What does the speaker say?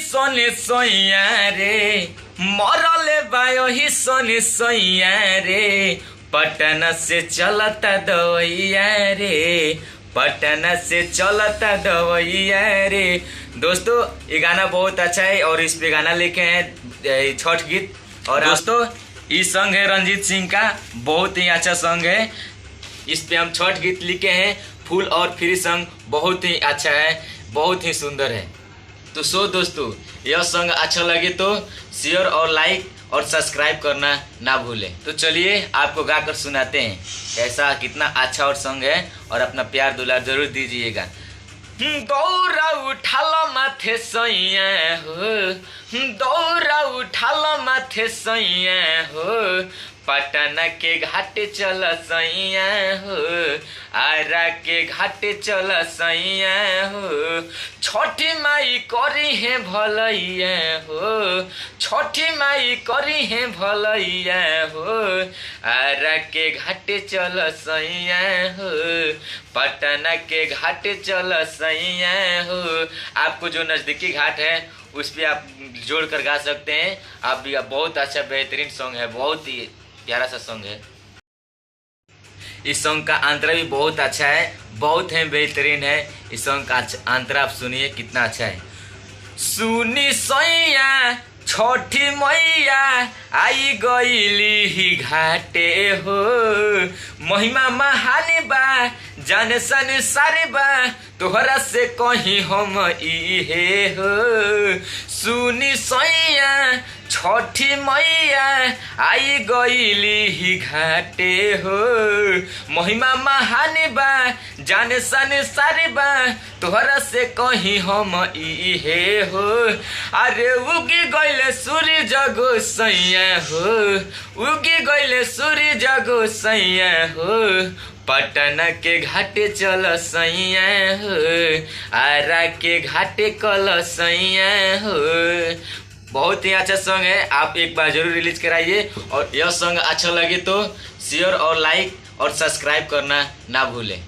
सोने सोइया रे मरले बायो ही सोने सोइया रे पटना से चलता दवैया रे पटना से चलता दवैया रे। दोस्तों ये गाना बहुत अच्छा है और इस पे गाना लिखे हैं छठ गीत। और दोस्तों ये सॉन्ग है रंजीत सिंह का, बहुत ही अच्छा सॉन्ग है। इस पे हम छठ गीत लिखे हैं। फुल और फ्री सॉन्ग बहुत ही अच्छा है, बहुत ही सुंदर है। तो दोस्तों यह सॉन्ग अच्छा लगे तो शेयर और लाइक और सब्सक्राइब करना ना भूलें। तो चलिए आपको गाकर सुनाते हैं कैसा कितना अच्छा और सॉन्ग है, और अपना प्यार दुलार जरूर दीजिएगा। दौरा उठालो माथे सैया हो, दौरा उठालो माथे सैया हो, पटना के घाटे चल सैया हो, आरा के घाटे चल सैया हो। छठी माई करी है भलैया हो, छठी माई करी है भलैया हो, आरा के घाटे चल सैया हो, पटना के घाटे चल सैया हो। आपको जो नज़दीकी घाट है उस पर आप जोड़ कर गा सकते हैं। आप भी बहुत अच्छा बेहतरीन सॉन्ग है, बहुत ही प्यारा सा सॉन्ग है। इस सॉन्ग का अंतरा भी बहुत अच्छा है, बहुत ही बेहतरीन है। इस सॉन्ग का अंतरा आप सुनिए कितना अच्छा है। सुनी सैया छठी मैया आई गईली ही घाटे हो, महिमा महान बा जान संसार बा, तोहरा से कहीं हम इहे हो। सुनी सैया छठी मैया आई गईली ही घाटे हो, महिमा महान बा जान संसार बा, तोहरा से कहीं हम इहे हो। अरे उगी गईले सूर्य जगो सैया हो, उगी गईले सूर्य जगो सैया हो, पटना के घाटे चल सैया हो, आरा के घाटे कल सैया हो। बहुत ही अच्छा सॉन्ग है, आप एक बार जरूर रिलीज कराइए। और यह सॉन्ग अच्छा लगे तो शेयर और लाइक और सब्सक्राइब करना ना भूलें।